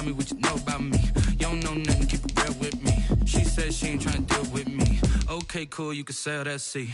me what you know about me. You don't know nothing, keep it real with me. She said she ain't tryna deal with me. Okay, cool, you can sell that seat.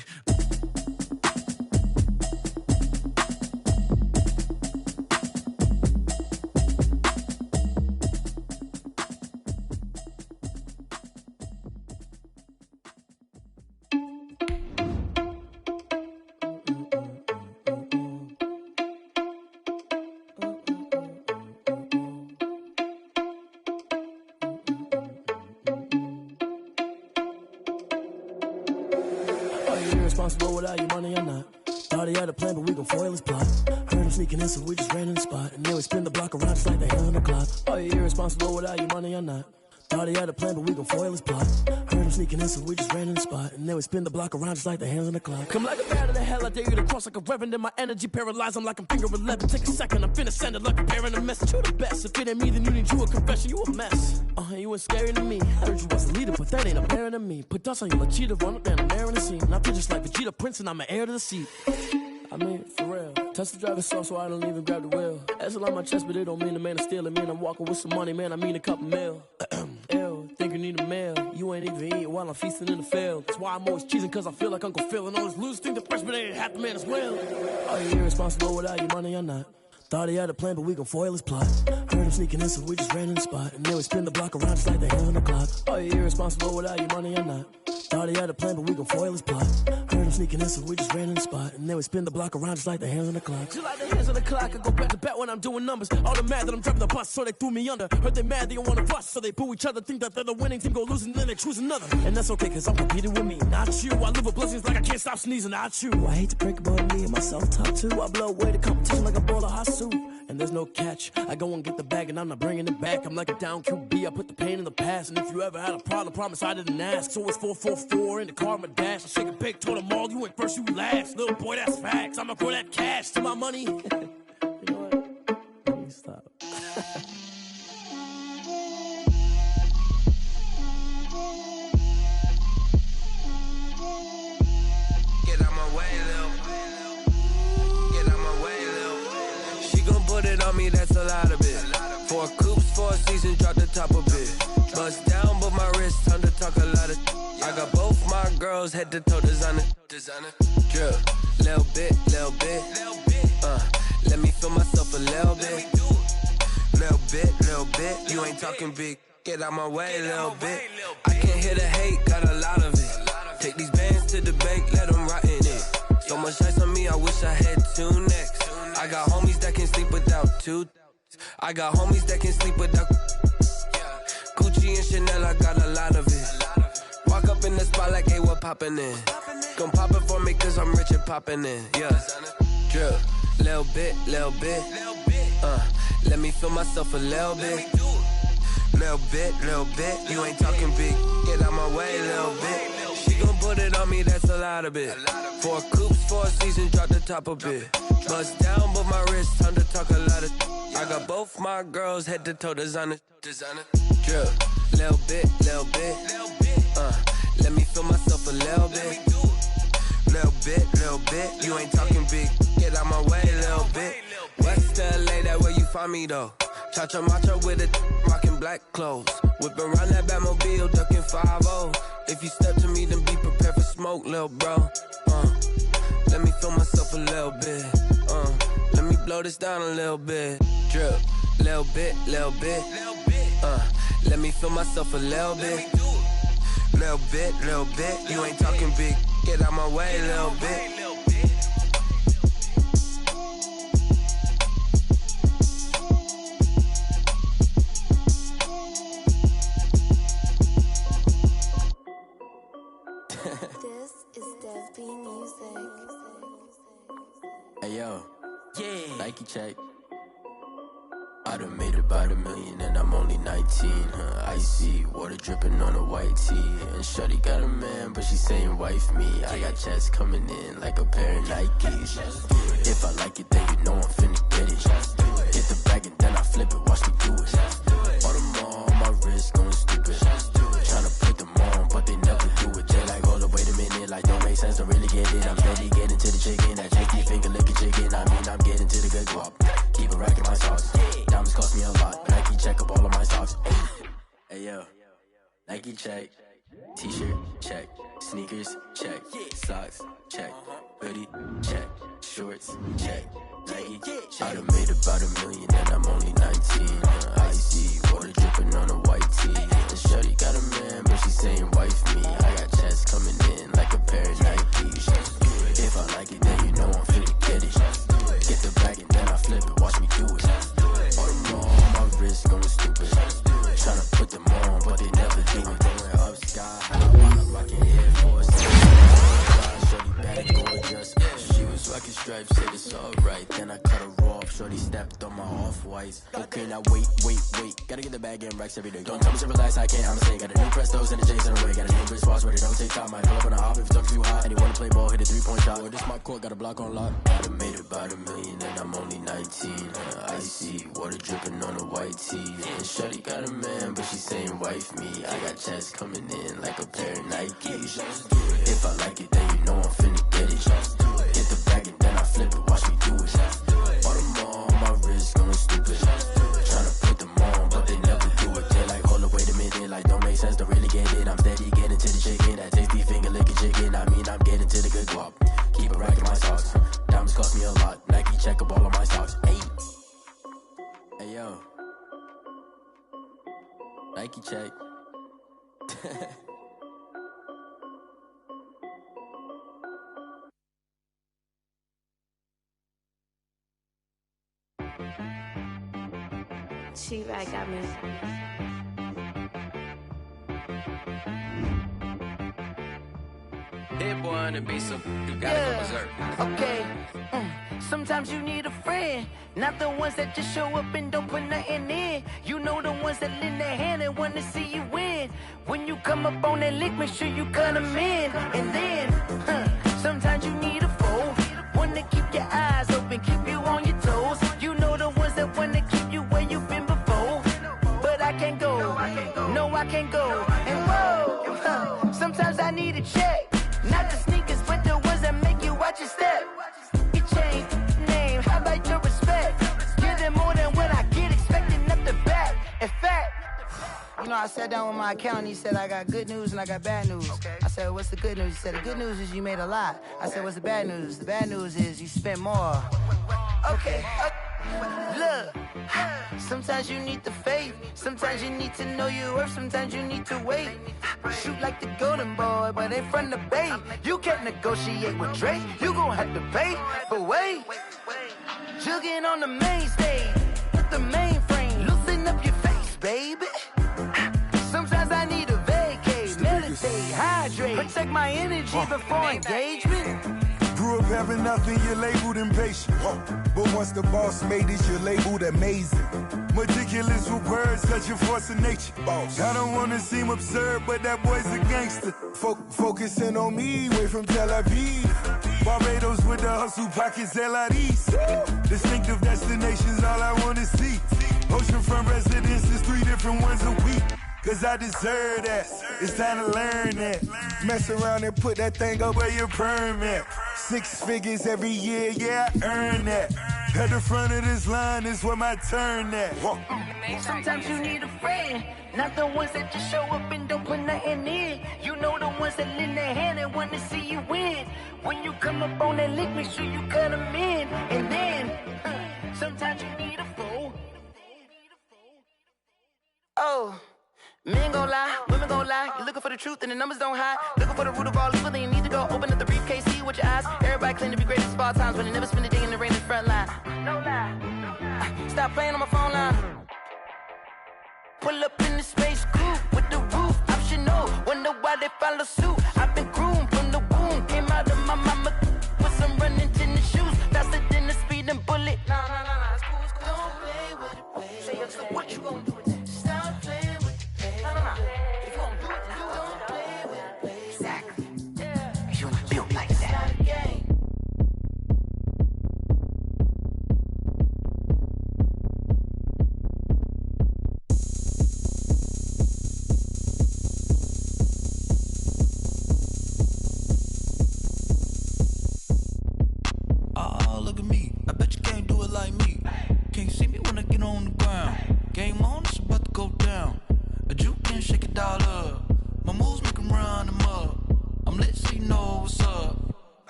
Irresponsible without your money or not. Thought he had a plan, but we gon' foil his plot. Heard him sneaking in, so we just ran in the spot. And then we spin the block around just like the hell on the clock. Are you irresponsible without your money or not? Thought he had a plan, but we gon' foil his plot. Heard him sneaking in, so we just ran in the spot. And then we spin the block around just like the hands on the clock. Come like a bat of the hell, I dare you to cross like a reverend. And my energy paralyzed, I'm like I'm finger 11. Take a second, I'm finna send it like a parent a message. You the best, if it ain't me, then you need you a confession. You a mess, you ain't scary to me. Heard you was a leader, but that ain't a parent to me. Put dust on you like cheetah, run up and I'm air in the scene. And I feel just like Vegeta Prince and I'm an heir to the seat. I mean, for real. Touch the driver's soft so I don't even grab the wheel. That's on my chest, but it don't mean the man is stealing. Man, I'm walking with some money, man, I mean a couple mil. Ew, think you need a meal. You ain't even eating while I'm feasting in the field. That's why I'm always cheesing, cause I feel like Uncle Phil. And all this losers think the freshman ain't half the man as well. Are you irresponsible without your money or not? Thought he had a plan, but we gon' foil his plot. Heard him sneaking in, so we just ran in the spot. And then we spin the block around just like the hands on the clock. Are you irresponsible without your money or not? Thought he had a plan, but we gon' foil his plot. Heard him sneaking in, so we just ran in the spot. And then we spin the block around just like the hands on the clock. Just like the hands on the clock, I go back to back when I'm doing numbers. All the mad that I'm driving the bus, so they threw me under. Heard they mad, they don't wanna bust, so they boo each other. Think that they're the winning team, go losing, then they choose another. And that's okay, cause I'm competing with me, not you. I live with blessings like I can't stop sneezing, not you. I hate to break about me and myself top two. I blow away the competition like a bowl of hot soup. And there's no catch, I go and get the bag and I'm not bringing it back. I'm like a down QB, I put the pain in the past. And if you ever had a problem, promise I didn't ask. So it's 444 in the car, my dash. I shake a big, told them all, you ain't first, you last. Little boy, that's facts, I'ma throw that cash to my money. You know what? Let me stop. Get out my way, Lil. Get out my way, Lil. She gon' put it on me, that's a lot of it. 4 coops, 4 seasons, drop the top a bit. Bust down, but my wrist, time to talk a lot of. I got both my girls head to toe designer. Drip, little bit. Let me feel myself a little bit. Little bit. You ain't talking big. Get out my way, little bit. I can't hear the hate, got a lot of it. Take these bands to the bank, let them rot in it. So much ice on me, I wish I had 2 necks. I got homies that can sleep without 2. I got homies that can sleep without Gucci and Chanel, I got a lot of it. Walk up in the spot like, hey, what poppin' in? Gon' pop it for me cause I'm rich and poppin' in, yeah. Drip, little bit. Let me feel myself a little bit. Little bit. You ain't talking big. Get out my way, little bit. She gon' put it on me, that's a lot of it. 4 coops, 4 seasons, drop the top a bit. Bust down, but my wrist, time to talk a lot of. I got both my girls head to toe designer. Drip, little bit. Let me feel myself a little bit. Little bit. You ain't talking big. Get out my way, little bit. West LA, that where you find me though. Cha-cha macha with a rockin' black clothes. Whip around that Batmobile, ducking 5-0. If you step to me, then be prepared for smoke, lil' bro. Let me feel myself a little bit. Let me blow this down a little bit. Drip, little bit. Let me feel myself a little bit. Little bit. You ain't talking big. Get out my way, little bit. This is Dev B Music. Hey yo, Yeah. Nike check. I done made about $1 million and I'm only 19, Icy, water dripping on a white tee. And shorty got a man, but she saying wife me. I got checks coming in like a pair of Nikes. If I like it, then you know I'm finna get it. Get the bag and then I flip it, watch me do it. All them on my wrist going stupid. Tryna put them on, but they never do it. They like, hold up, wait a minute, like don't make sense, don't really get it. I'm steady getting to the chicken, that tricky finger licking chicken. I mean, I'm getting to the good guap. Keep a rack in my sauce. Diamonds cost me a lot. Nike check up all of my my socks. Hey yo, Nike check, t-shirt check, sneakers check, socks check, hoodie check, shorts check, Nike check. I done made about $1 million and I'm only 19. Icy water dripping on a white tee. And shorty got a man, but she saying wife me. I got checks coming in like a pair of Nikes. If I like it, then you know I'm finna get it. Get the bag and then I flip it, watch me do it. All them on my wrist going stupid. Tryna put them on, but they never do it. Going up sky high, rocking Air Force. Shorty bad, gorgeous. She was rocking stripes, said it's alright. Then I cut her off, shorty stepped on my off-whites. Okay, now wait. Gotta get the bag and racks every day. Don't tell me to relax, I can't, I'ma say. Got a new Prestos and a J's in the way. Got a new Chris Foss, but it don't take time. Might pull up on a hop if it's up too high. And you wanna play ball, hit a 3-point shot. Or this my court, got a block on lock. I done made about $1 million and I'm only 19. Icy water dripping on a white tee. And shorty got a man, but she saying wife me. I got checks coming in like a pair of Nikes. If I like it, then you know I'm finna get it. Get the bag and then I flip it, watch me do it. All them on my wrist going stupid. Tryna put them on, but they never do it. They're like, hold up, wait a minute, like don't make sense, don't really get it. I'm steady getting to the chicken, that tasty finger licking chicken. I mean, I'm getting to the good guap. Keep a rack in my socks. Diamonds cost me a lot. Nike check up all of my socks. Hey yo, Nike check. She-Rag got me. Hit boy on the beat, so you gotta go berserk. Okay. Sometimes you need a friend, not the ones that just show up and don't put nothing in. You know the ones that lend their hand and want to see you win. When you come up on that lick, make sure you cut them in. And then, sometimes you need a foe, one to keep your eyes open, keep you on your toes. You know the ones that want to keep you where you've been before. But I can't go, no I can't go. And whoa, sometimes I need a check, not the sneakers, but the ones that make you watch your step. Your chain, name, how about your respect? Give them more than what I get, expecting up the back. In fact, you know, I sat down with my accountant, he said I got good news and I got bad news. I said, what's the good news? He said, the good news is you made a lot. I said, what's the bad news? The bad news is you spent more. Okay, look, sometimes you need the faith, sometimes you need to know your worth, sometimes you need to wait. Shoot like the golden boy, but ain't from the bay. You can't negotiate with Drake, you gon' have to pay. But wait, jugging on the main stage, with the mainframe, loosen up your face, baby. Sometimes I need a vacate, meditate, hydrate, protect my energy before engagement. Grew up having nothing, you're labeled impatient. But once the boss made it, you're labeled amazing. Meticulous with words, such a force of nature. I don't wanna seem absurd, but that boy's a gangster. Focusing on me, way from Tel Aviv. Barbados with the hustle pockets, LIDs. Distinctive destinations, all I wanna see. Oceanfront residences, 3 different ones a week. Cause I deserve that, it's time to learn that. Mess around and put that thing up where your permit. 6 figures every year, yeah, I earn that. At the front of this line is where my turn at. Sometimes you need a friend, not the ones that just show up and don't put nothing in. You know the ones that lend their hand and want to see you win. When you come up on that lick, make sure you cut them in. And then, sometimes you need a fool. Oh. Men gon' lie, women gon' lie. You're looking for the truth and the numbers don't hide. Looking for the root of all evil, then you need to go open up the briefcase, see with your eyes. Everybody claim to be greatest of all times, but they never spend a day in the rain in the front line. No lie. Stop playing on my phone line. Pull up in the space coupe with the roof optional. Wonder why they follow suit. I've been groomed from the womb. Came out of my mama with some running tennis shoes. Faster than the speeding bullet. No, it's cool, it's cool. Don't play with it, play. So what you gonna do with that? Stop playing. If you gon' do it, then don't play with it, play. Exactly. Yeah. You ain't built like that.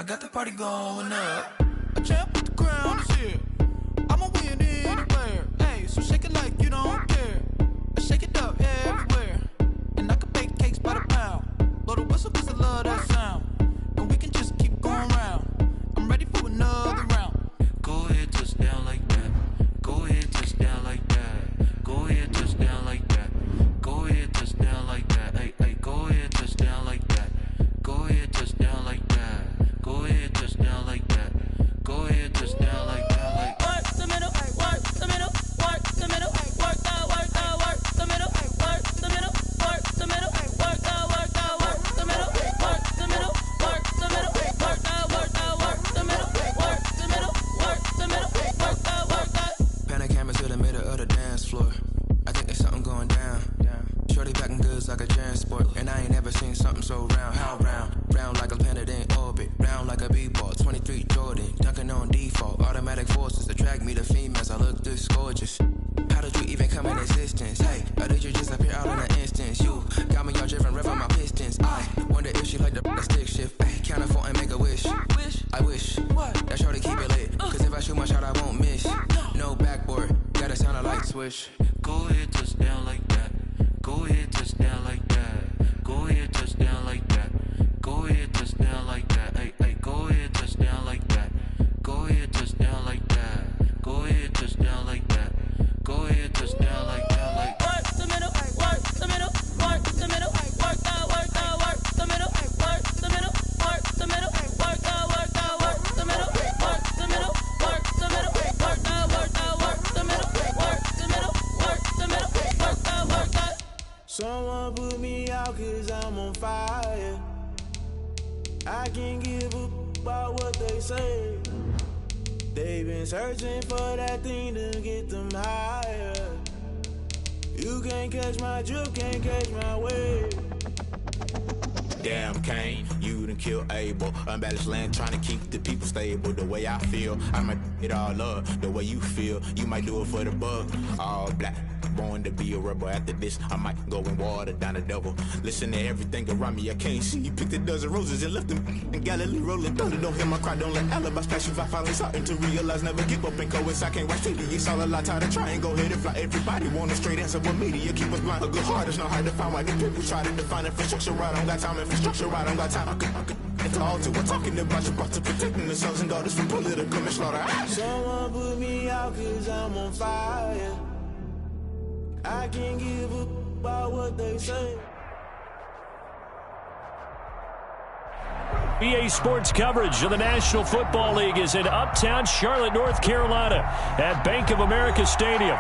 I got the party going up. A champ with the crown is here. I'ma win anywhere. Hey, so shake it like you don't care. I shake it up everywhere. And I can bake cakes by the pound. Blow the whistle 'cause I love that sound. And we can just keep going round. I'm ready for another round. Go ahead, touch down like that. Go ahead, touch down like that. Go ahead, touch down like that. Go ahead, touch down like that. Hey, hey, go ahead, touch down like that. Go ahead, touch down like that. Go ahead, touch down like that. Go ahead, touch down like that. Like work the middle, work the middle, work the middle, work the middle, work the middle, work the middle, work the middle, work the middle, work the middle, work the middle, work the middle, work the middle, work the middle, work the. Pan the camera to the middle of the dance floor. I think there's something going down. Shorty backing goods like a transport, and I ain't never seen something so round. How round? Round like a planet in orbit, round like a b-ball. 23 Jordan, dunking on default. Automatic forces attract me to females. I look this gorgeous. How did you even come in existence? Hey, or did you just appear out in an instance? You got me all driven, revving my pistons. I wonder if she like the stick shift. Hey, count a 4 and make a wish. I wish that shorty keep it lit. 'Cause if I shoot my shot, I won't miss. No backboard, gotta sound a light switch. Go ahead, touch down like that. Go ahead, touch down like that. Go ahead, touch down like that. Go ahead, touch down like that. Hey, hey, go ahead, touch down like that. Go ahead, touch down like that. Go ahead, touch down like that. Go ahead, touch down like that. Like work the middle, work the middle, work the middle, work the middle, work the middle, work the middle, work the middle, work the middle, work the middle, work the middle, work the middle, work the middle, work the middle. Someone put me out 'cause I'm on fire. I can't give a about what they say. They've been searching for that thing to get them higher. You can't catch my drift, can't catch my wave. Damn Kane, you done kill Abel. Unbalanced land trying to keep the people stable. The way I feel, I might it all up. The way you feel, you might do it for the bug. All black, born to be a rebel. After this, I might go and water down the devil. Listen to everything around me, I can't see. Picked a dozen roses and left them in Galilee rolling thunder. Don't hear my cry, don't let alibis pass you. I finally starting to realize, never give up and coincide. I can't watch TV, it's all a lot. Tired of trying, go ahead and fly. Everybody want a straight answer, but media keep us blind. A good heart is not hard to find. Why the people try to define infrastructure right? I don't got time, infrastructure right? I don't got time. I could it's all to we're talking about you, about to protecting the sons and daughters from political manslaughter. Someone put me out 'cause I'm on fire. I can't give a about what they say. EA Sports coverage of the National Football League is in uptown Charlotte, North Carolina at Bank of America Stadium.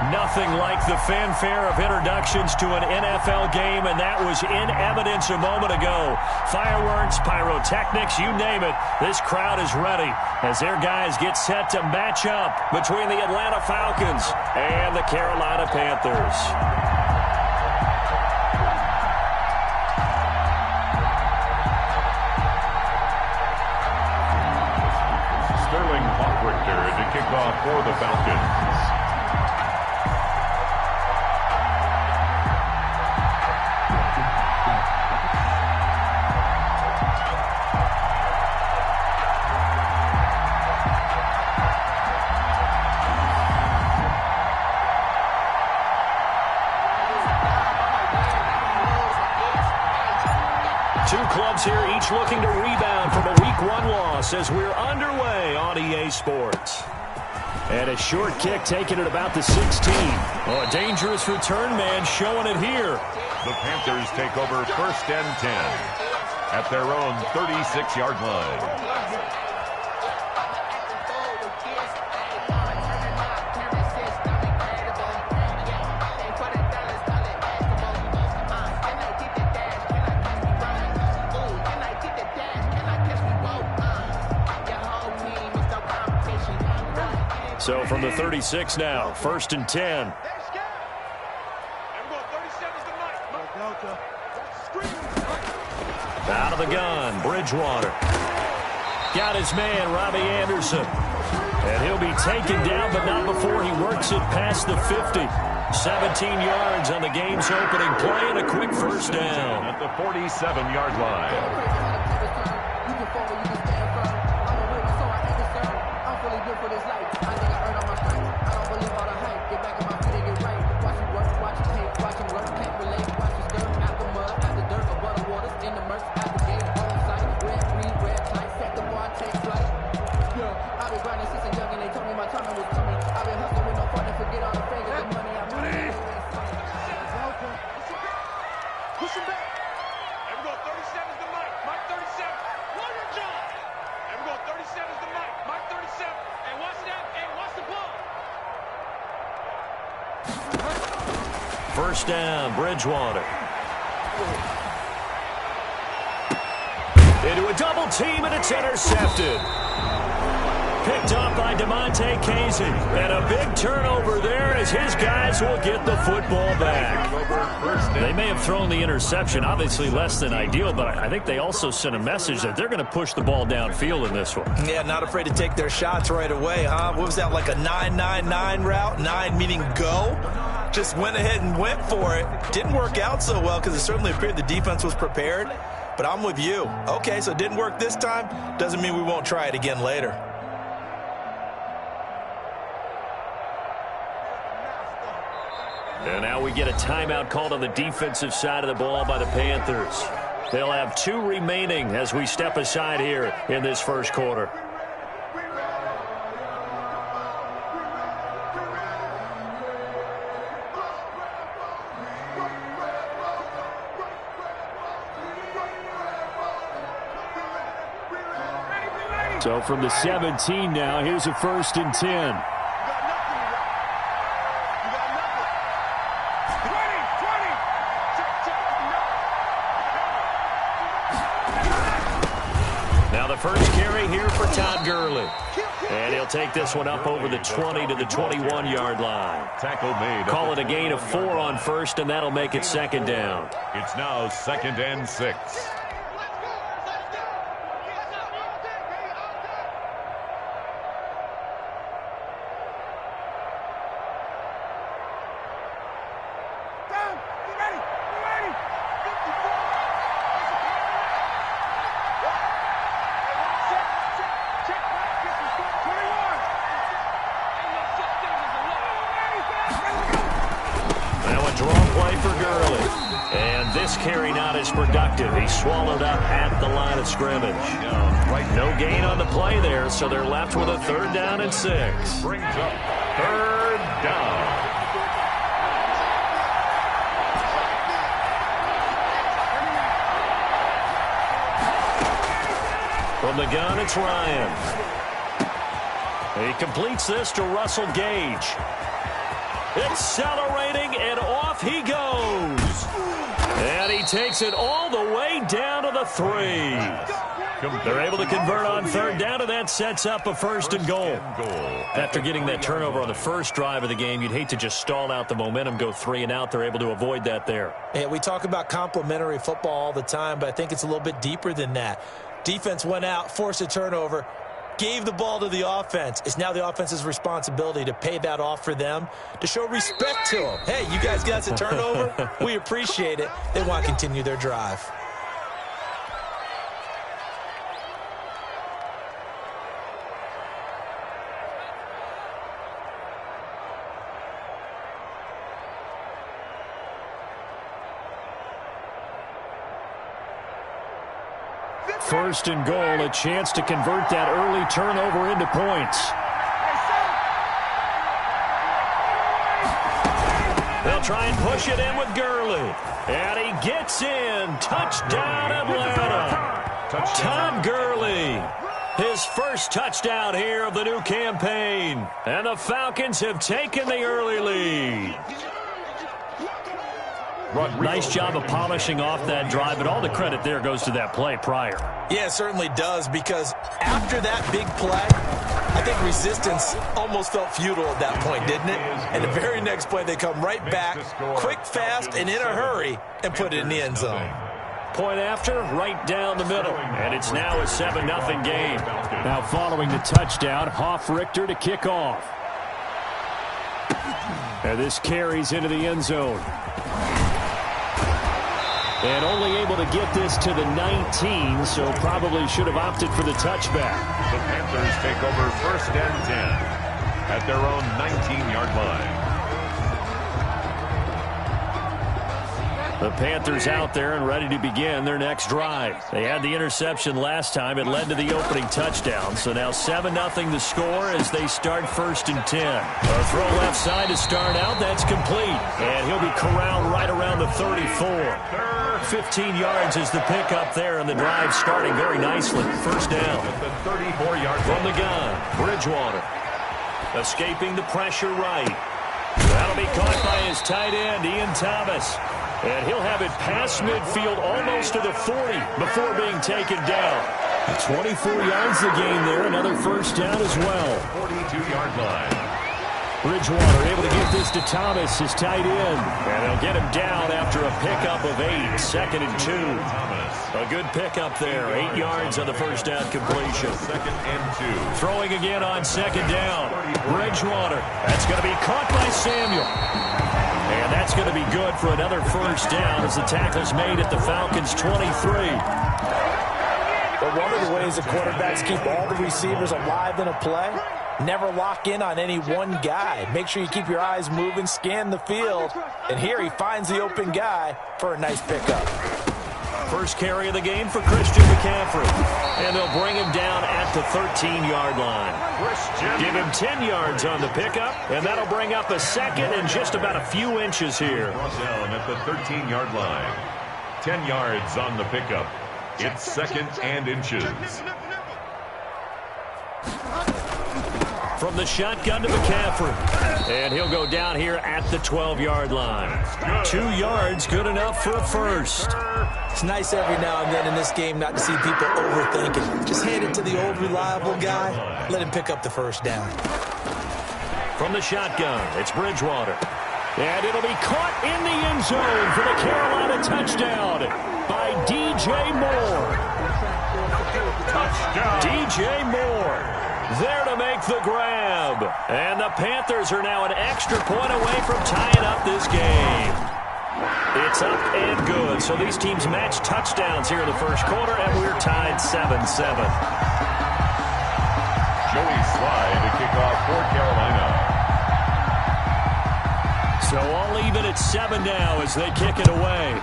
Nothing like the fanfare of introductions to an NFL game, and that was in evidence a moment ago. Fireworks, pyrotechnics, you name it. This crowd is ready as their guys get set to match up between the Atlanta Falcons and the Carolina Panthers. To kick off for the Falcons. Two clubs here, each looking to rebound from a Week 1 loss as we're underway on EA Sports. And a short kick taken at about the 16. Oh, a dangerous return man showing it here. The Panthers take over 1st and 10 at their own 36-yard line. So from the 36 now, 1st and 10. Out of the gun, Bridgewater. Got his man, Robbie Anderson. And he'll be taken down, but not before he works it past the 50. 17 yards on the game's opening play and a quick first down. At the 47-yard line. First down, Bridgewater. Into a double team, and it's intercepted. Picked up by DeMonte Casey. And a big turnover there as his guys will get the football back. They may have thrown the interception, obviously less than ideal, but I think they also sent a message that they're going to push the ball downfield in this one. Yeah, not afraid to take their shots right away, huh? What was that, like a 9-9-9 route? 9 meaning go? Just went ahead and went for it. Didn't work out so well because it certainly appeared the defense was prepared. But I'm with you. Okay, so it didn't work this time. Doesn't mean we won't try it again later. And now we get a timeout called on the defensive side of the ball by the Panthers. They'll have 2 remaining as we step aside here in this first quarter. So from the 17 now, here's a 1st and 10. First carry here for Todd Gurley. And he'll take this one up over the 20 to the 21-yard line. Tackle made. Call it a gain of 4 on first, and that'll make it 2nd down. It's now 2nd and 6. Carry not as productive. He swallowed up at the line of scrimmage. No gain on the play there, so they're left with a 3rd down and 6. Brings up 3rd down. From the gun, it's Ryan. He completes this to Russell Gage. Accelerating, and off he goes. And he takes it all the way down to the 3. They're able to convert on 3rd down, and that sets up a 1st and goal. After getting that turnover on the first drive of the game, you'd hate to just stall out the momentum, go 3 and out. They're able to avoid that there. Yeah, we talk about complementary football all the time, but I think it's a little bit deeper than that. Defense went out, forced a turnover, gave the ball to the offense. It's now the offense's responsibility to pay that off for them, to show respect to them. Hey, you guys got a turnover? We appreciate it. They want to continue their drive. First and goal, a chance to convert that early turnover into points. They'll try and push it in with Gurley. And he gets in. Touchdown, Atlanta. Todd Gurley. His first touchdown here of the new campaign. And the Falcons have taken the early lead. Nice job of polishing off that drive, but all the credit there goes to that play prior. Yeah, it certainly does, because after that big play, I think resistance almost felt futile at that point, didn't it? And the very next play, they come right back, quick, fast, and in a hurry, and put it in the end zone. Point after, right down the middle. And it's now a 7-0 game. Now following the touchdown, Hoff-Richter to kick off. And this carries into the end zone. And only able to get this to the 19, so probably should have opted for the touchback. The Panthers take over 1st and 10 at their own 19-yard line. The Panthers out there and ready to begin their next drive. They had the interception last time. It led to the opening touchdown. So now 7-0 the score as they start 1st and 10. A throw left side to start out. That's complete. And he'll be corralled right around the 34. 15 yards is the pickup there, and the drive starting very nicely. First down. At the 34-yard from the gun. Bridgewater escaping the pressure right. That'll be caught by his tight end, Ian Thomas. And he'll have it past midfield almost to the 40 before being taken down. 24 yards the gain there. Another first down as well. 42-yard line. Bridgewater able to give this to Thomas, his tight end. And they'll get him down after a pickup of 8. 2nd and 2. A good pickup there. 8 yards on the first down completion. 2nd and 2. Throwing again on 2nd down. Bridgewater. That's going to be caught by Samuel. And that's going to be good for another first down as the tackle's made at the Falcons' 23. But one of the ways the quarterbacks keep all the receivers alive in a play, never lock in on any one guy. Make sure you keep your eyes moving, scan the field. And here he finds the open guy for a nice pickup. First carry of the game for Christian McCaffrey. And they'll bring him down at the 13-yard line. Give him 10 yards on the pickup, and that'll bring up a second and just about a few inches here. Down at the 13-yard line. 10 yards on the pickup. It's 2nd and inches. From the shotgun to McCaffrey. And he'll go down here at the 12-yard line. 2 yards, good enough for a first. It's nice every now and then in this game not to see people overthink it. Just hand it to the old reliable guy. Let him pick up the first down. From the shotgun, it's Bridgewater. And it'll be caught in the end zone for the Carolina touchdown by DJ Moore. Touchdown. DJ Moore there to make the grab. And the Panthers are now an extra point away from tying up this game. It's up and good. So these teams match touchdowns here in the first quarter, and we're tied 7-7. Joey Sly to kick off for Carolina. So all even at 7 now as they kick it away.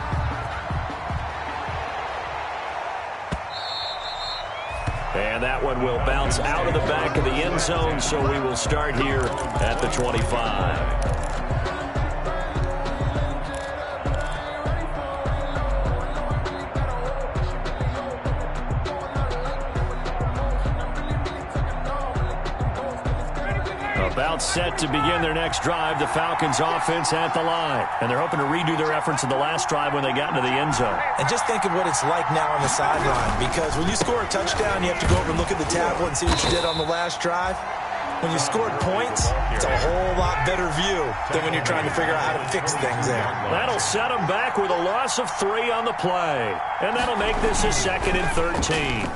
And that one will bounce out of the back of the end zone, so we will start here at the 25. About set to begin their next drive, the Falcons offense at the line. And they're hoping to redo their efforts in the last drive when they got into the end zone. And just think of what it's like now on the sideline, because when you score a touchdown, you have to go over and look at the tablet and see what you did on the last drive. When you scored points, it's a whole lot better view than when you're trying to figure out how to fix things there. That'll set them back with a loss of 3 on the play. And that'll make this a 2nd and 13.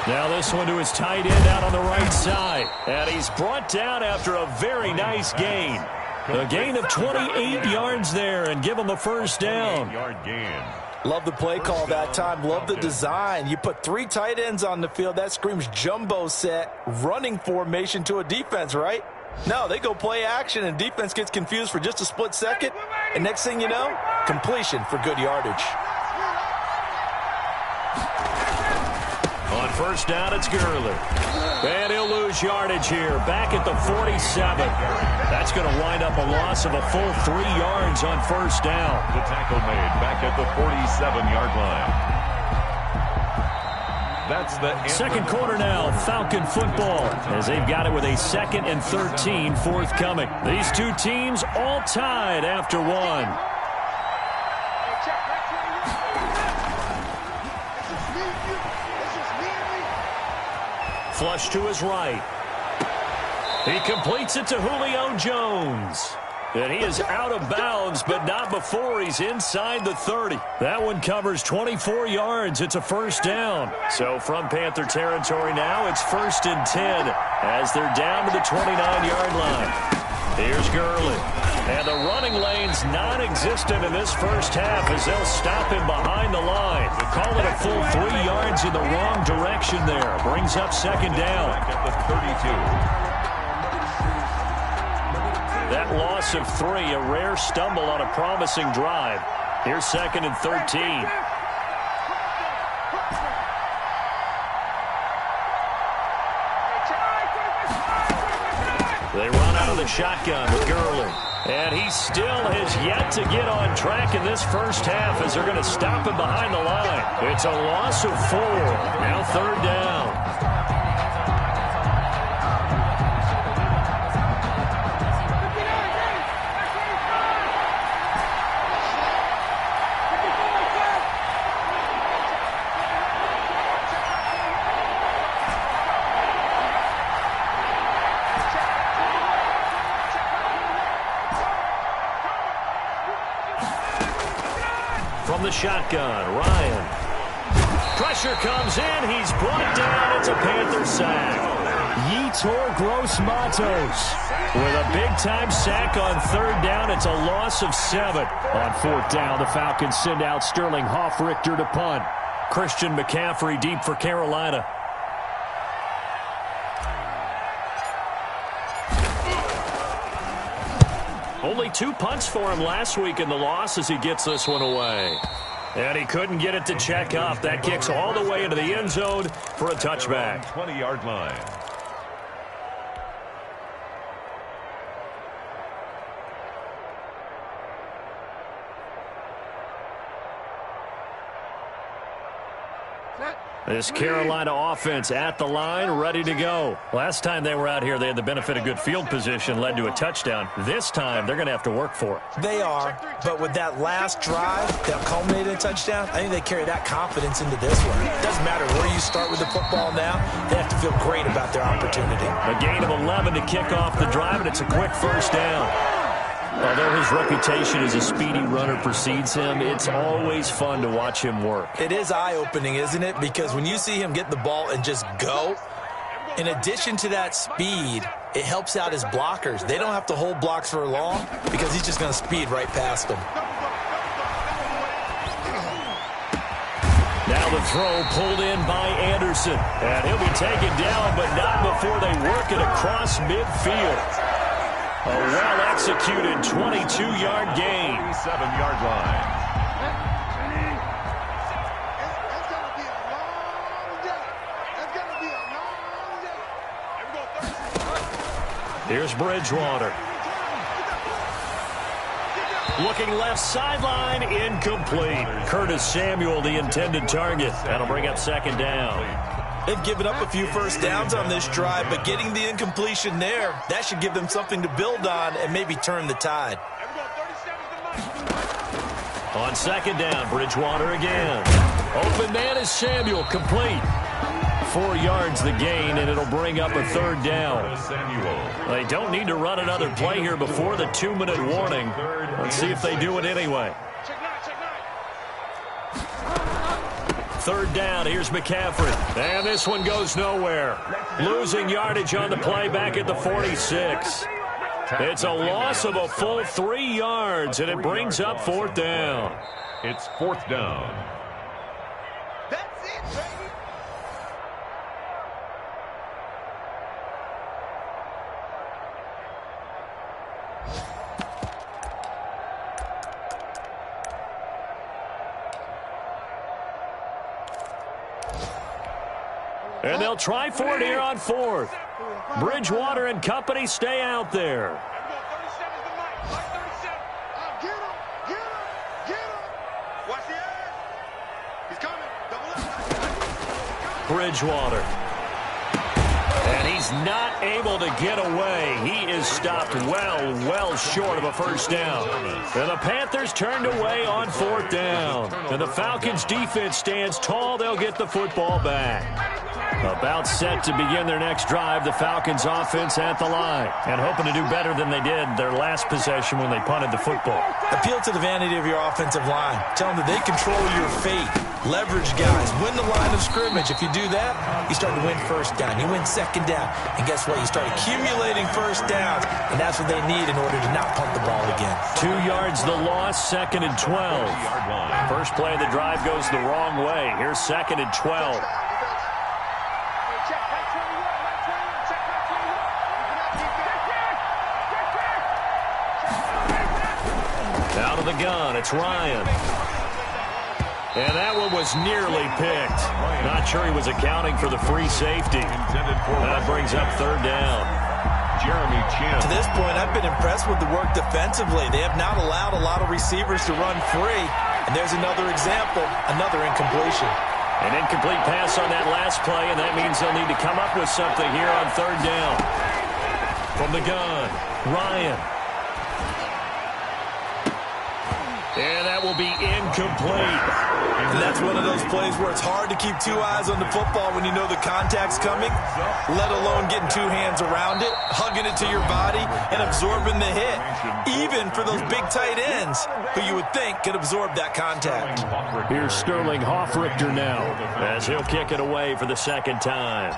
Now this one to his tight end out on the right side. And he's brought down after a very nice gain. A gain of 28 yards there and give him a first down. Yard gain. Love the play call that time. Love the design. You put 3 tight ends on the field. That screams jumbo set, running formation to a defense, right? No, they go play action and defense gets confused for just a split second. And next thing you know, completion for good yardage. On first down, it's Gurley. And he'll lose yardage here, back at the 47. That's going to wind up a loss of a full 3 yards on first down. The tackle made back at the 47-yard line. That's the second quarter now, Falcon football, as they've got it with a 2nd and 13 forthcoming. These two teams all tied after one. Flush to his right. He completes it to Julio Jones. And he is out of bounds, but not before he's inside the 30. That one covers 24 yards. It's a first down. So from Panther territory now, it's 1st and 10 as they're down to the 29-yard line. Here's Gurley. And the running lane's non-existent in this first half as they'll stop him behind the line. Call it a full 3 yards in the wrong direction there. Brings up 2nd down. At the 32. That loss of 3, a rare stumble on a promising drive. Here's 2nd and 13. They run out of the shotgun with Gurley. And he still has yet to get on track in this first half as they're going to stop him behind the line. It's a loss of 4. Now 3rd down. From the shotgun, Ryan. Pressure comes in. He's brought down. It's a Panther sack. Yetur Gross-Matos with a big-time sack on third down. It's a loss of 7. On fourth down, the Falcons send out Sterling Hoffrichter to punt. Christian McCaffrey deep for Carolina. Only 2 punts for him last week in the loss as he gets this one away. And he couldn't get it to check up. That kicks all the way into the end zone for a touchback. 20-yard line. This Carolina offense at the line, ready to go. Last time they were out here, they had the benefit of good field position, led to a touchdown. This time, they're going to have to work for it. They are, but with that last drive that culminated in a touchdown, I think they carry that confidence into this one. It doesn't matter where you start with the football now. They have to feel great about their opportunity. A gain of 11 to kick off the drive, and it's a quick first down. Although his reputation as a speedy runner precedes him, it's always fun to watch him work. It is eye-opening, isn't it? Because when you see him get the ball and just go, in addition to that speed, it helps out his blockers. They don't have to hold blocks for long because he's just going to speed right past them. Now the throw pulled in by Anderson. And he'll be taken down, but not before they work it across midfield. A well-executed 22-yard gain. 37-yard line. Here's Bridgewater. Looking left sideline, incomplete. Curtis Samuel, the intended target. That'll bring up second down. They've given up a few first downs on this drive, but getting the incompletion there, that should give them something to build on and maybe turn the tide. On second down, Bridgewater again. Open man is Samuel, complete. 4 yards the gain, and it'll bring up a third down. They don't need to run another play here before the 2-minute warning. Let's see if they do it anyway. Third down, here's McCaffrey. And this one goes nowhere. Losing yardage on the play back at the 46. It's a loss of a full 3 yards, and it brings up fourth down. It's fourth down. That's it, baby. And they'll try for it here on fourth. Bridgewater and company stay out there. Bridgewater. And he's not able to get away. He is stopped well short of a first down. And the Panthers turned away on fourth down. And the Falcons defense stands tall. They'll get the football back. About set to begin their next drive, the Falcons offense at the line. And hoping to do better than they did their last possession when they punted the football. Appeal to the vanity of your offensive line. Tell them that they control your fate. Leverage guys. Win the line of scrimmage. If you do that, you start to win first down. You win second down. And guess what? You start accumulating first downs. And that's what they need in order to not punt the ball again. 2 yards the loss, second and 12. First play of the drive goes the wrong way. Here's second and 12. Out of the gun, it's Ryan. And that one was nearly picked. Not sure he was accounting for the free safety. That brings up third down. Jeremy Chin. To this point, I've been impressed with the work defensively. They have not allowed a lot of receivers to run free. And there's another example, another incompletion. An incomplete pass on that last play, and that means they'll need to come up with something here on third down. From the gun, Ryan. And that will will be incomplete. And that's one of those plays where it's hard to keep two eyes on the football when you know the contact's coming, let alone getting two hands around it, hugging it to your body, and absorbing the hit, even for those big tight ends who you would think could absorb that contact. Here's Sterling Hoffrichter now as he'll kick it away for the second time.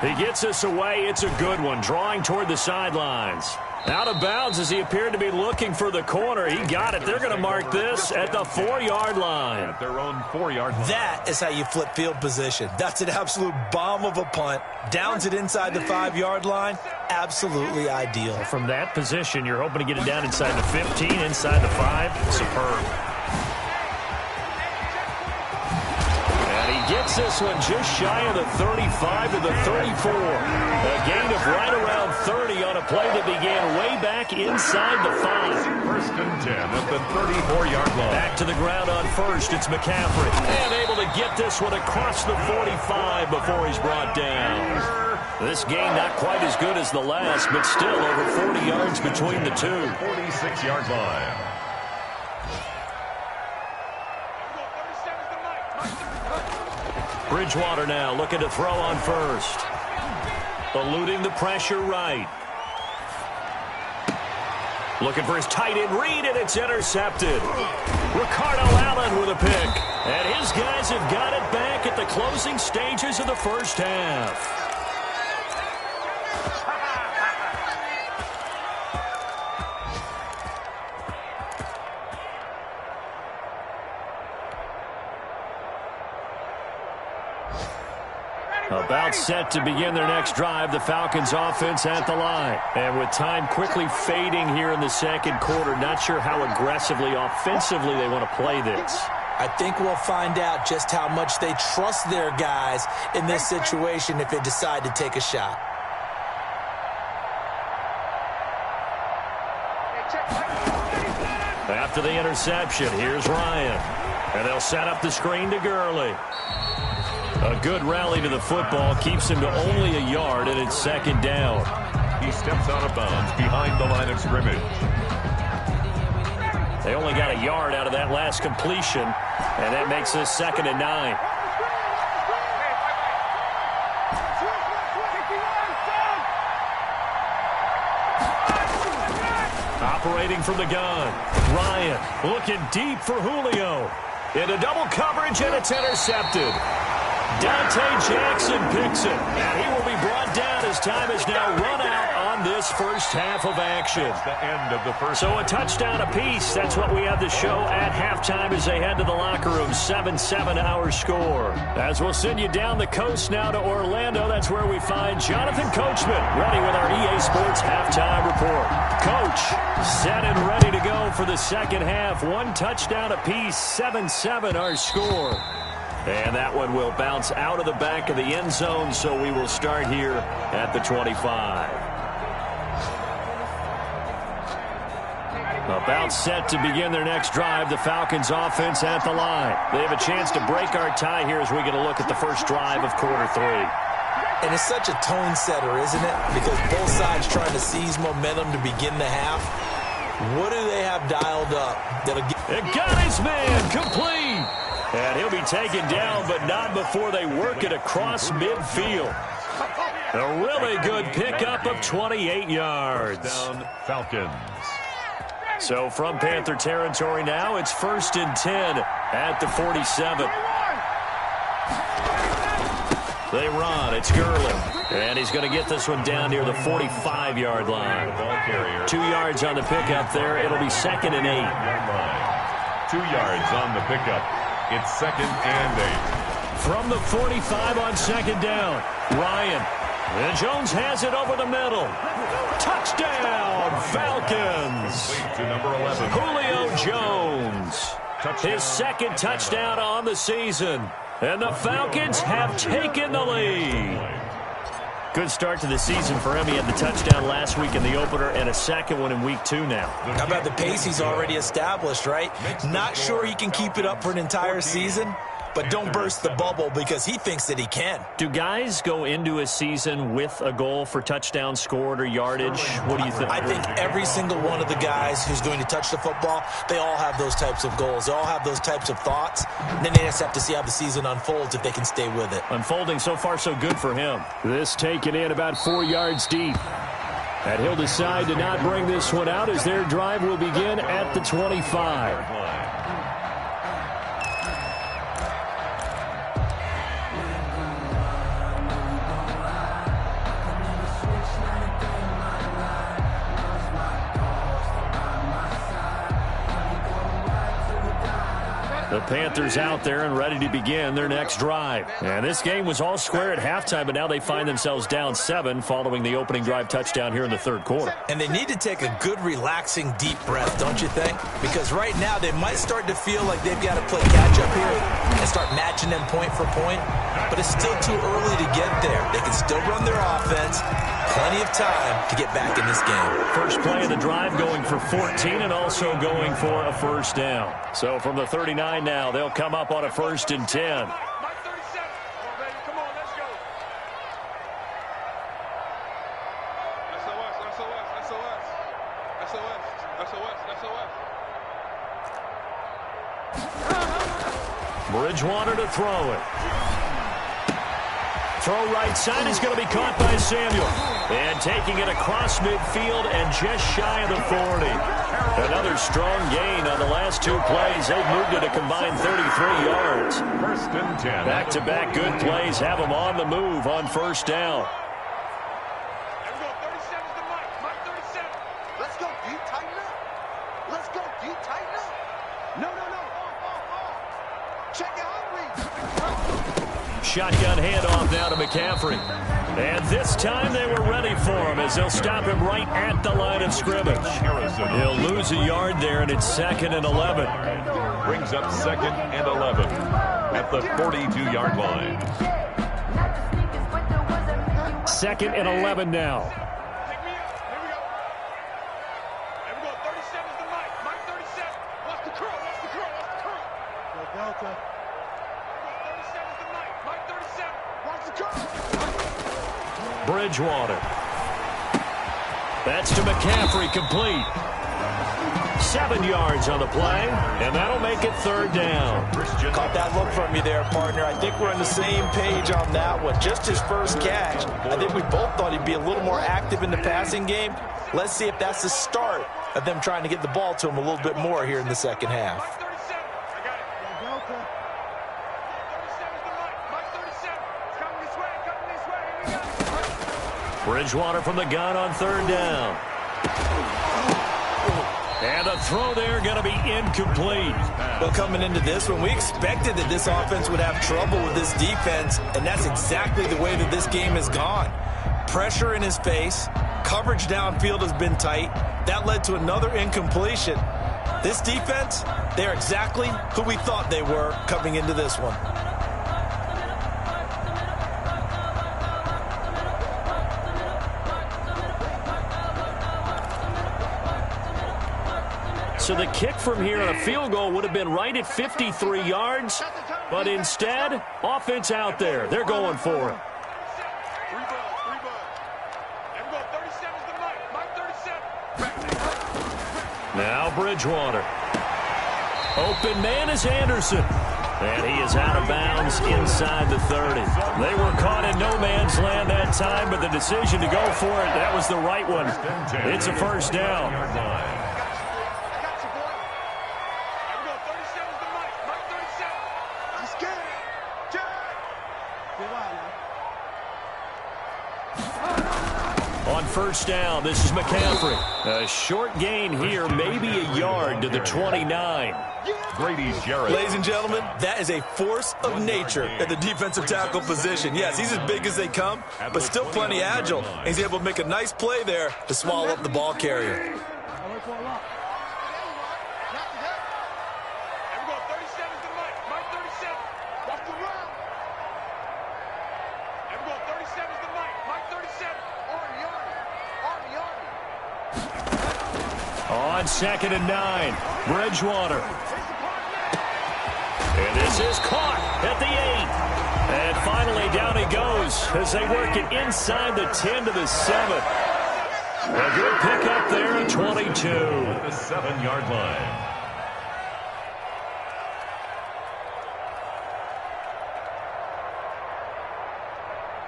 He gets us away. It's a good one, drawing toward the sidelines. Out of bounds as he appeared to be looking for the corner. He got it. They're going to mark this at the 4-yard line. At their own 4-yard line. That is how you flip field position. That's an absolute bomb of a punt. Downs it inside the 5-yard line. Absolutely ideal. From that position, you're hoping to get it down inside the 15, inside the 5. Superb. Gets this one just shy of the 35 to the 34. A gain of right around 30 on a play that began way back inside the 5. First and 10 at the 34-yard line. Back to the ground on first. It's McCaffrey. And able to get this one across the 45 before he's brought down. This gain not quite as good as the last, but still over 40 yards between the two. 46-yard line. Bridgewater now looking to throw on first. Eluding the pressure right. Looking for his tight end read, and it's intercepted. Ricardo Allen with a pick. And his guys have got it back at the closing stages of the first half. About set to begin their next drive, the Falcons offense at the line. And with time quickly fading here in the second quarter, not sure how aggressively, offensively they want to play this. I think we'll find out just how much they trust their guys in this situation if they decide to take a shot. After the interception, here's Ryan. And they'll set up the screen to Gurley. A good rally to the football keeps him to only a yard, and it's second down. He steps out of bounds behind the line of scrimmage. They only got a yard out of that last completion, and that makes this 2nd and 9. Operating from the gun, Ryan looking deep for Julio. Into double coverage, and it's intercepted. Dante Jackson picks it, and he will be brought down as time is now run out on this first half of action. That's the end of the first. So a touchdown apiece. That's what we have to show at halftime as they head to the locker room. 7-7 our score. As we'll send you down the coast now to Orlando, that's where we find Jonathan Coachman ready with our EA Sports halftime report. Coach, set and ready to go for the second half. One touchdown apiece. 7-7 our score. And that one will bounce out of the back of the end zone, so we will start here at the 25. About set to begin their next drive, the Falcons offense at the line. They have a chance to break our tie here as we get a look at the first drive of quarter 3. And it's such a tone setter, isn't it? Because both sides trying to seize momentum to begin the half. What do they have dialed up? It got his man complete. And he'll be taken down, but not before they work it across midfield. A really good pickup of 28 yards. Down Falcons. So from Panther territory now, it's 1st and 10 at the 47. They run. It's Gurley. And he's going to get this one down near the 45-yard line. 2 yards on the pickup there. It'll be 2nd and 8. 2 yards on the pickup. It's 2nd and 8. From the 45 on 2nd down, Ryan. And Jones has it over the middle. Touchdown, Falcons. To number 11. Julio Jones. His 2nd touchdown on the season. And the Falcons have taken the lead. Good start to the season for him. He had the touchdown last week in the opener and a 2nd one in week 2 now. How about the pace he's already established, right? Not sure he can keep it up for an entire season, but don't burst the bubble because he thinks that he can. Do guys go into a season with a goal for touchdowns scored or yardage? What do you think? I think every single one of the guys who's going to touch the football, they all have those types of goals. They all have those types of thoughts. And then they just have to see how the season unfolds if they can stay with it. Unfolding so far so good for him. This taken in about 4 yards deep. And he'll decide to not bring this one out as their drive will begin at the 25. The Panthers out there and ready to begin their next drive. And this game was all square at halftime, but now they find themselves down 7 following the opening drive touchdown here in the third quarter. And they need to take a good, relaxing, deep breath, don't you think? Because right now they might start to feel like they've got to play catch-up here and start matching them point for point. But it's still too early to get there. They can still run their offense. Plenty of time to get back in this game. First play of the drive going for 14 and also going for a first down. So from the 39 now, they'll come up on a 1st and 10. Bridgewater to throw it. Throw right side is going to be caught by Samuel. And taking it across midfield and just shy of the 40. Another strong gain on the last 2 plays. They've moved it a combined 33 yards. 1st and 10. Back-to-back good plays have them on the move on first down. Let's go, D, tighten up. Let's go, D, tighten up. No. Check it out, read. Shotgun handoff now to McCaffrey. And this time they were ready for him as they'll stop him right at the line of scrimmage. He'll lose a yard there, and it's 2nd and 11. Brings up 2nd and 11 at the 42-yard line. 2nd and 11 now. Bridgewater. That's to McCaffrey, complete. 7 yards on the play, and that'll make it 3rd down. Caught that look from you there, partner. I think we're on the same page on that one. Just his first catch. I think we both thought he'd be a little more active in the passing game. Let's see if that's the start of them trying to get the ball to him a little bit more here in the second half. Bridgewater from the gun on 3rd down. And a throw there going to be incomplete. Well, coming into this one, we expected that this offense would have trouble with this defense, and that's exactly the way that this game has gone. Pressure in his face. Coverage downfield has been tight. That led to another incompletion. This defense, they're exactly who we thought they were coming into this one. So the kick from here on a field goal would have been right at 53 yards, but instead, offense out there. They're going for it. Now Bridgewater. Open man is Anderson. And he is out of bounds inside the 30. They were caught in no man's land that time, but the decision to go for it, that was the right one. It's a first down. On first down, this is McCaffrey. A short gain here, maybe a yard to the 29. Grady Jarrett. Ladies and gentlemen, that is a force of nature at the defensive tackle position. Yes, he's as big as they come, but still plenty agile. He's able to make a nice play there to swallow up the ball carrier. On 2nd and 9, Bridgewater. And this is caught at the 8. And finally down he goes as they work it inside the 10 to the 7. A good pickup there at 22. The 7-yard line.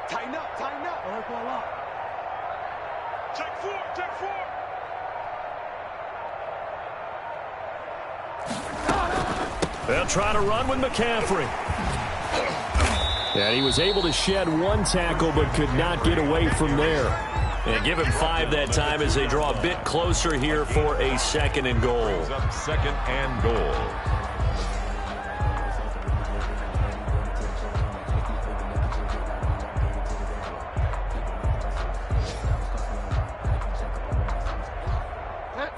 Tighten up, tighten up. Check 4, check 4. They'll try to run with McCaffrey. And he was able to shed one tackle but could not get away from there. And give him 5 that time as they draw a bit closer here for a 2nd and goal. Up 2nd and goal.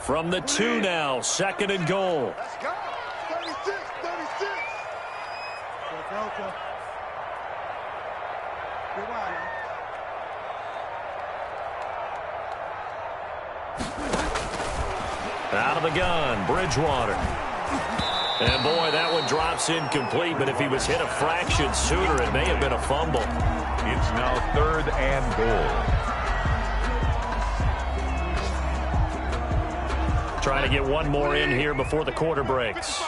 From the 2 now, 2nd and goal. Let's go. 36, 36. Good wide. Out of the gun, Bridgewater. And boy, that one drops incomplete, but if he was hit a fraction sooner, it may have been a fumble. It's now 3rd and goal. Trying to get one more in here before the quarter breaks.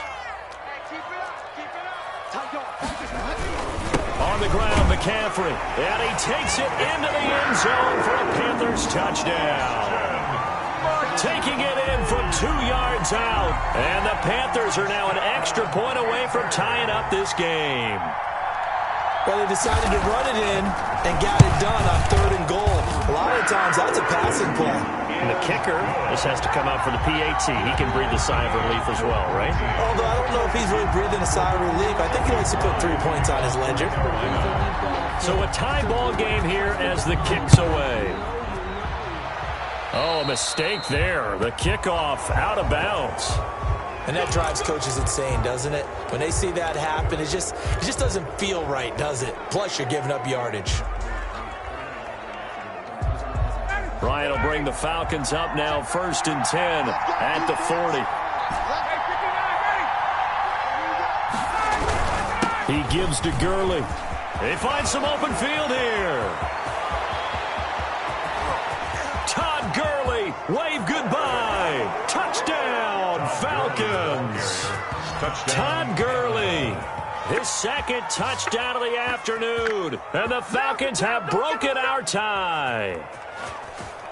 On the ground, McCaffrey. And he takes it into the end zone for a Panthers touchdown. Taking it in from 2 yards out. And the Panthers are now an extra point away from tying up this game. Well, they decided to run it in and got it done on 3rd and goal. A lot of times, that's a passing play. And the kicker just has to come out for the PAT. He can breathe a sigh of relief as well, right? Although I don't know if he's really breathing a sigh of relief. I think he likes to put 3 points on his ledger. So a tie ball game here as the kick's away. Oh, a mistake there. The kickoff out of bounds. And that drives coaches insane, doesn't it? When they see that happen, it just doesn't feel right, does it? Plus, you're giving up yardage. Bryant will bring the Falcons up now, 1st and 10 at the 40. He gives to Gurley. They find some open field here. Todd Gurley, wave goodbye. Touchdown, Falcons. Todd Gurley, his 2nd touchdown of the afternoon. And the Falcons have broken our tie.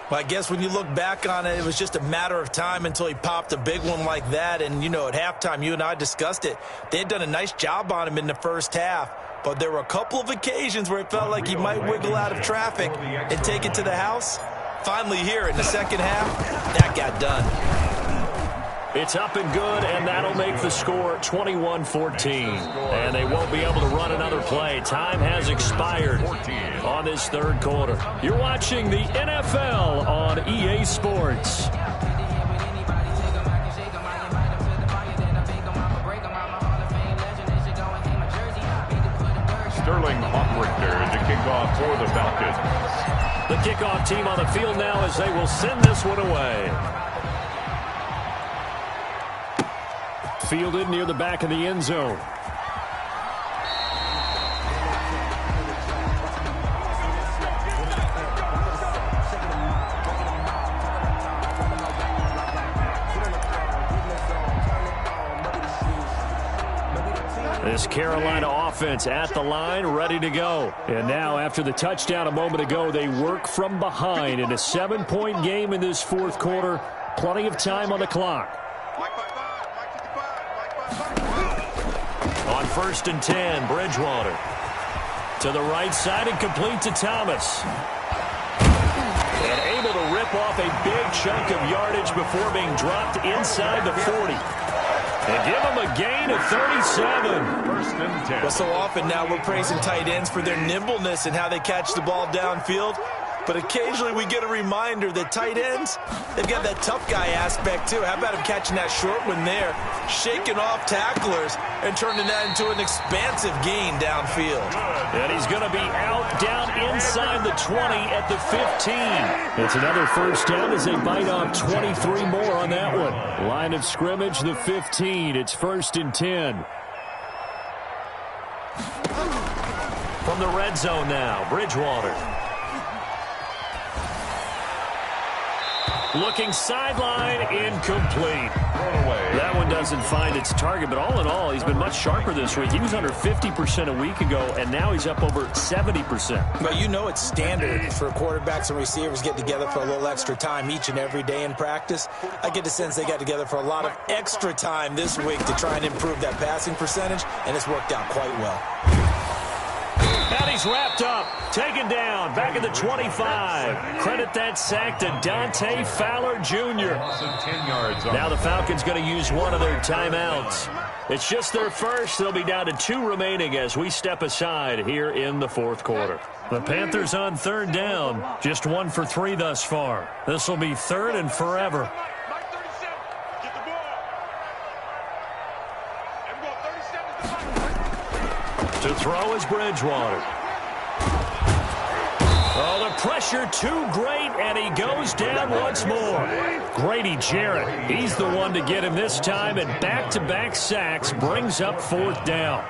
Well, I guess when you look back on it, it was just a matter of time until he popped a big one like that. And, you know, at halftime, you and I discussed it. They had done a nice job on him in the first half. But there were a couple of occasions where it felt like he might wiggle out of traffic and take it to the house. Finally here in the second half, that got done. It's up and good, and that'll make the score 21-14. And they won't be able to run another play. Time has expired on this 3rd quarter. You're watching the NFL on EA Sports. Sterling Hawkwrichter to kick off for the Falcons. The kickoff team on the field now as they will send this one away. Fielded near the back of the end zone. This Carolina offense at the line, ready to go. And now, after the touchdown a moment ago, they work from behind in a 7-point game in this 4th quarter. Plenty of time on the clock. On 1st and 10, Bridgewater. To the right side and complete to Thomas. And able to rip off a big chunk of yardage before being dropped inside the 40. And give them a gain of 37. 1st and 10. Well, so often now we're praising tight ends for their nimbleness and how they catch the ball downfield. But occasionally we get a reminder that tight ends, they've got that tough guy aspect too. How about him catching that short one there, shaking off tacklers, and turning that into an expansive gain downfield. And he's going to be out down inside the 20 at the 15. It's another 1st down as they bite off 23 more on that one. Line of scrimmage, the 15. It's 1st and 10. From the red zone now, Bridgewater. Looking sideline, incomplete. That one doesn't find its target, but all in all, he's been much sharper this week. He was under 50% a week ago, and now he's up over 70%. But you know it's standard for quarterbacks and receivers get together for a little extra time each and every day in practice. I get the sense they got together for a lot of extra time this week to try and improve that passing percentage, and it's worked out quite well. And he's wrapped up, taken down, back at the 25. Credit that sack to Dante Fowler Jr. Now the Falcons going to use one of their timeouts. It's just their first. They'll be down to 2 remaining as we step aside here in the fourth quarter. The Panthers on third down, just 1 for 3 thus far. This will be third and forever. To throw is Bridgewater. Oh, the pressure too great, and he goes down once more. Grady Jarrett, he's the one to get him this time, and back-to-back sacks brings up fourth down.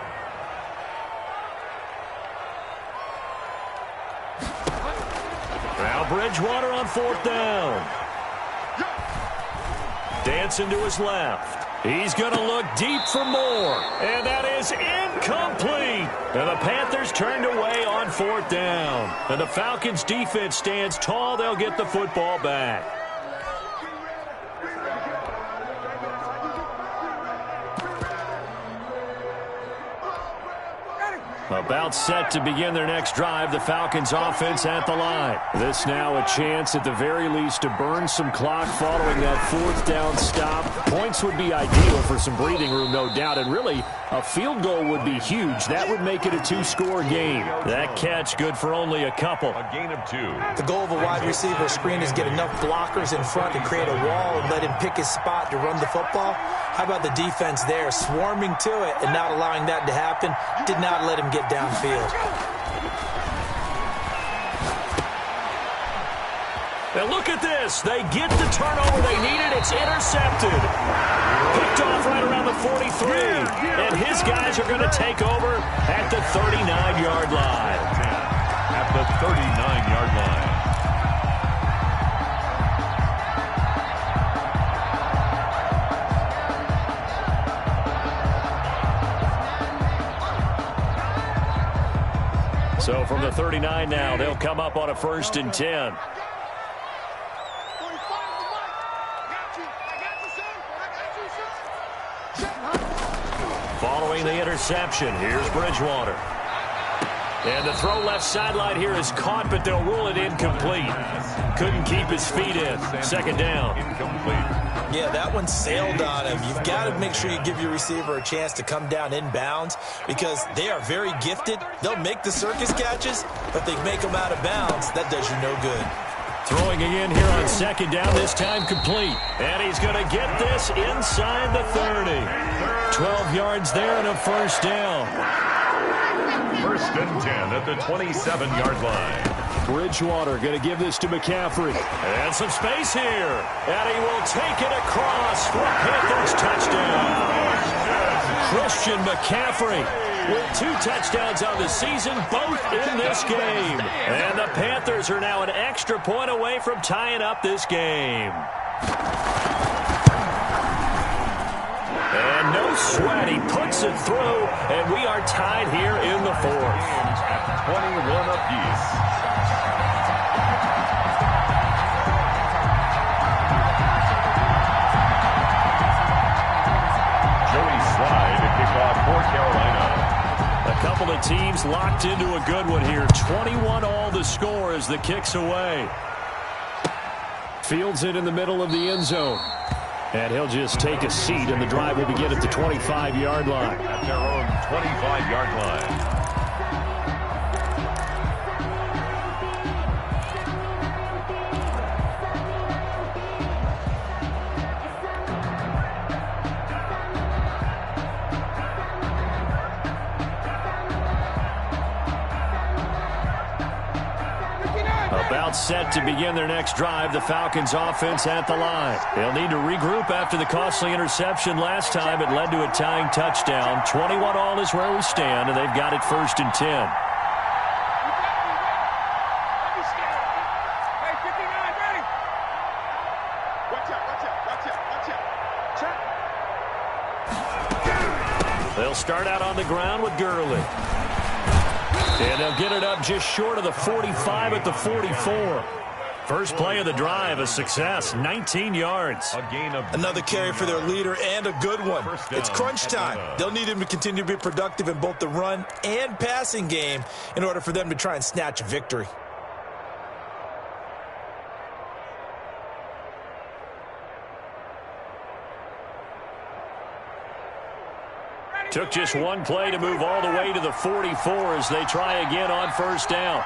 Now Bridgewater on fourth down. Dancing to his left. He's going to look deep for more, and that is incomplete. And the Panthers turned away on fourth down. And the Falcons' defense stands tall. They'll get the football back. About set to begin their next drive, the Falcons offense at the line. This now a chance at the very least to burn some clock following that fourth down stop. Points would be ideal for some breathing room, no doubt, and really a field goal would be huge. That would make it a 2-score game. That catch good for only a couple. A gain of 2. The goal of a wide receiver screen is get enough blockers in front to create a wall and let him pick his spot to run the football. How about the defense there, swarming to it and not allowing that to happen? Did not let him get downfield. And look at this. They get the turnover they needed. It's intercepted. Picked off right around the 43. And his guys are going to take over at the 39-yard line. At the 39-yard line. So from the 39 now, they'll come up on a 1st and 10. Following the interception, here's Bridgewater. And the throw left sideline here is caught, but they'll rule it incomplete. Couldn't keep his feet in. 2nd down. Incomplete. Yeah, that one sailed on him. You've got to make sure you give your receiver a chance to come down inbounds because they are very gifted. They'll make the circus catches, but they make them out of bounds. That does you no good. Throwing again here on 2nd down, this time complete. And he's going to get this inside the 30. 12 yards there and a 1st down. 1st and 10 at the 27-yard line. Bridgewater going to give this to McCaffrey. And some space here. And he will take it across for a Panthers touchdown. Christian McCaffrey with 2 touchdowns on the season, both in this game. And the Panthers are now an extra point away from tying up this game. And no sweat, he puts it through, and we are tied here in the 4th. At 21 apiece. For Carolina. A couple of teams locked into a good one here. 21 all the score as the kick's away. Fields it in the middle of the end zone. And he'll just take a seat, and the drive will begin at the 25-yard line. At their own 25-yard line. About set to begin their next drive, the Falcons offense at the line. They'll need to regroup after the costly interception last time. It led to a tying touchdown. 21 all is where we stand, and they've got it 1st and 10. They'll start out on the ground with Gurley. And they'll get it up just short of the 45 at the 44. First play of the drive, a success, 19 yards. Another carry for their leader and a good one. It's crunch time. They'll need him to continue to be productive in both the run and passing game in order for them to try and snatch a victory. Took just one play to move all the way to the 44 as they try again on first down.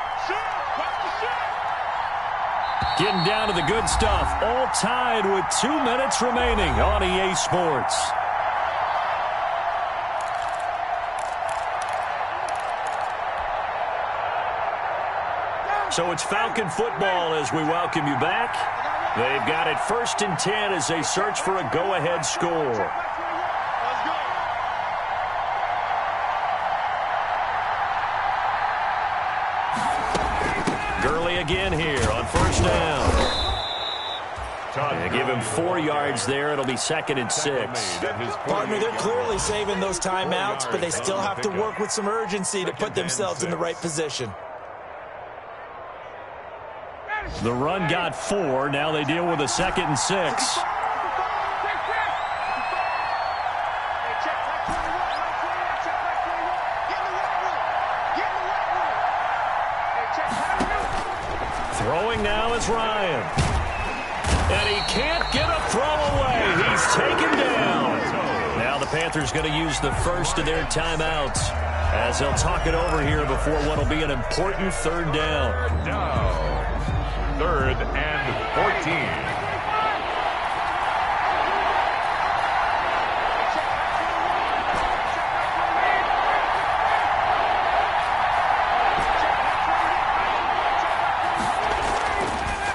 Getting down to the good stuff. All tied with 2 minutes remaining on EA Sports. So it's Falcon football as we welcome you back. They've got it 1st and 10 as they search for a go-ahead score. Gurley again here on first down. Give him 4 yards there. It'll be 2nd and 6. Partner, they're clearly saving those timeouts, but they still have to work with some urgency to put themselves in the right position. The run got 4. Now they deal with a 2nd and 6. Throwing now is Ryan. And he can't get a throw away. He's taken down. Now the Panthers going to use the first of their timeouts as they'll talk it over here before what will be an important 3rd down. Now, 3rd and 14.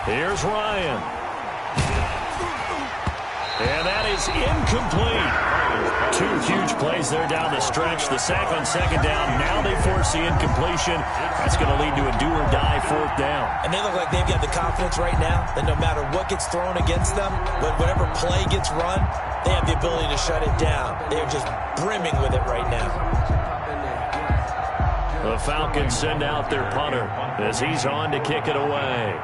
Here's Ryan. And that is incomplete. 2 huge plays there down the stretch. The sack on 2nd down. Now they force the incompletion. That's going to lead to a do-or-die 4th down. And they look like they've got the confidence right now that no matter what gets thrown against them, whatever play gets run, they have the ability to shut it down. They're just brimming with it right now. The Falcons send out their punter as he's on to kick it away.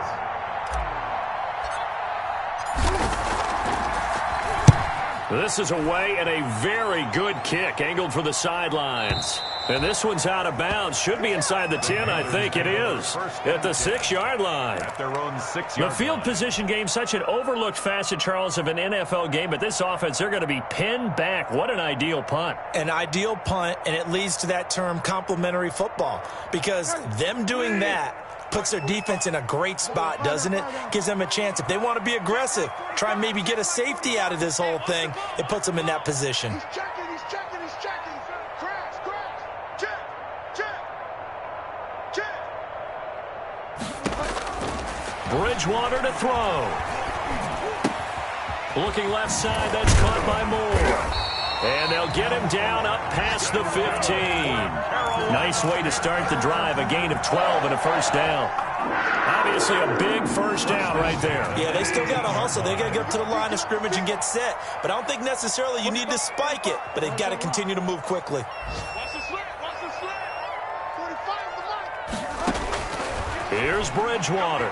This is away and a very good kick angled for the sidelines. And this one's out of bounds. Should be inside the 10, I think it is. At the 6-yard line. At their own 6-yard The field position game, such an overlooked facet, Charles, of an NFL game. But this offense, they're going to be pinned back. What an ideal punt. An ideal punt, and it leads to that term complementary football. Because them doing that puts their defense in a great spot, doesn't it? Gives them a chance. If they want to be aggressive, try and maybe get a safety out of this whole thing, it puts them in that position. He's checking. Crash. Check. Bridgewater to throw. Looking left side, that's caught by Moore. And they'll get him down up past the 15. Nice way to start the drive, a gain of 12 and a 1st down. Obviously a big 1st down right there. Yeah, they still got to hustle. They got to get up to the line of scrimmage and get set. But I don't think necessarily you need to spike it, but they've got to continue to move quickly. Watch the slip. 45 the line. Here's Bridgewater.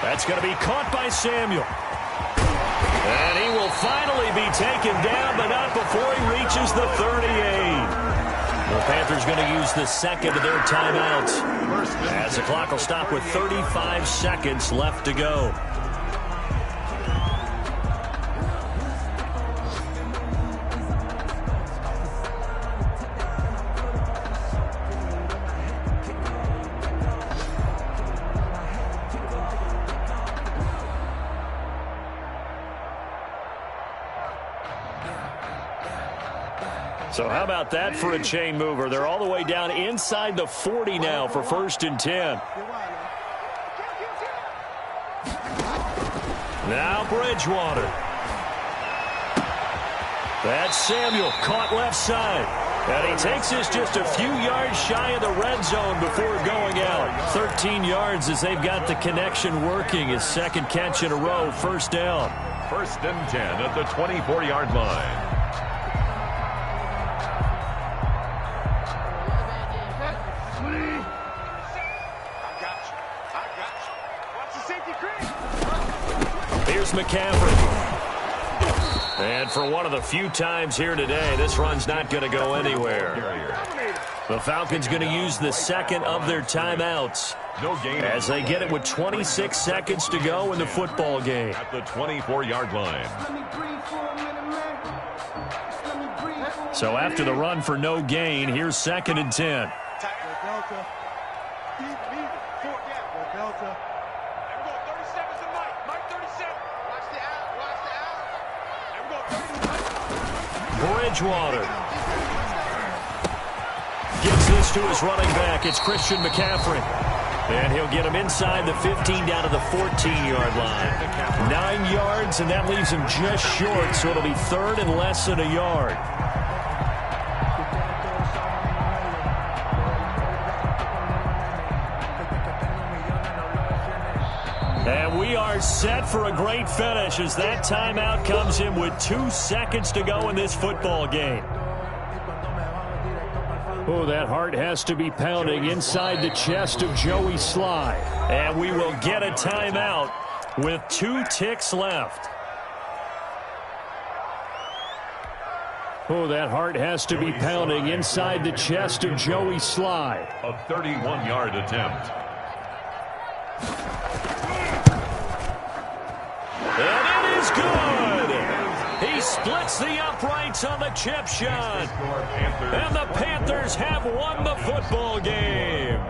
That's going to be caught by Samuel. And he will finally be taken down, but not before he reaches the 38. The Panthers going to use the 2nd of their timeouts as the clock will stop with 35 seconds left to go. So how about that for a chain mover? They're all the way down inside the 40 now for 1st and 10. Now Bridgewater. That's Samuel, caught left side. And he takes this just a few yards shy of the red zone before going out. 13 yards as they've got the connection working. His 2nd catch in a row, 1st down. 1st and 10 at the 24-yard line. McCaffrey. And for one of the few times here today, this run's not going to go anywhere. The Falcons going to use the second of their timeouts as they get it with 26 seconds to go in the football game. At the 24-yard line. So after the run for no gain, here's 2nd and 10. Bridgewater gives this to his running back. It's Christian McCaffrey. And he'll get him inside the 15 down to the 14-yard line. 9 yards, and that leaves him just short, so it'll be 3rd and less than a yard. And we are set for a great finish as that timeout comes in with 2 seconds to go in this football game. Oh, that heart has to be pounding inside the chest of Joey Sly. And we will get a timeout with 2 ticks left. Oh, that heart has to be pounding inside the chest of Joey Sly. A 31-yard attempt. And it is good. He splits the uprights on the chip shot. And the Panthers have won the football game.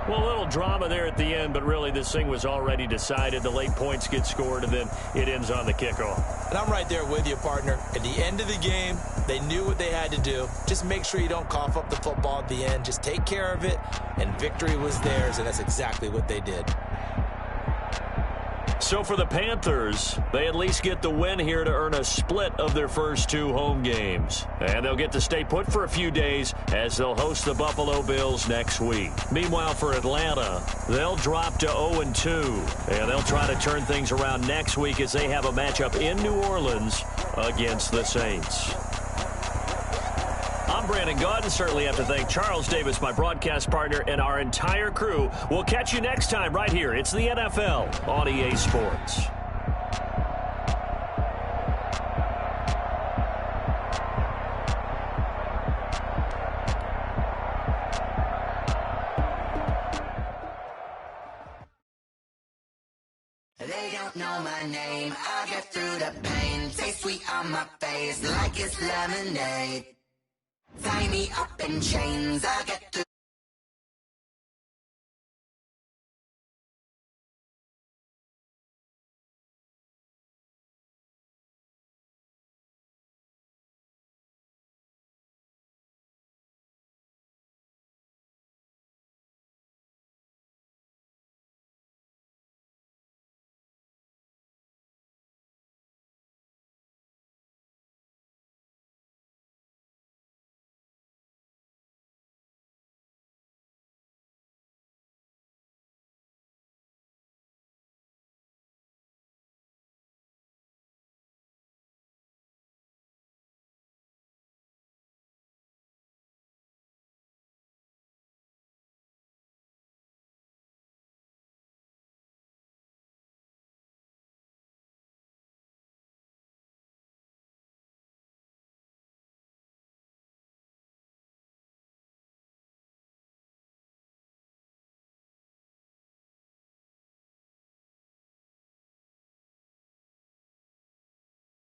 Well, a little drama there at the end, but really this thing was already decided. The late points get scored, and then it ends on the kickoff. And I'm right there with you, partner. At the end of the game, they knew what they had to do. Just make sure you don't cough up the football at the end. Just take care of it, and victory was theirs, and that's exactly what they did. So for the Panthers, they at least get the win here to earn a split of their first 2 home games. And they'll get to stay put for a few days as they'll host the Buffalo Bills next week. Meanwhile, for Atlanta, they'll drop to 0-2. And they'll try to turn things around next week as they have a matchup in New Orleans against the Saints. I'm Brandon Gaudin. Certainly have to thank Charles Davis, my broadcast partner, and our entire crew. We'll catch you next time right here. It's the NFL on EA Sports. They don't know my name. I get through the pain. Taste sweet on my face like it's lemonade. Tie me up in chains, I get to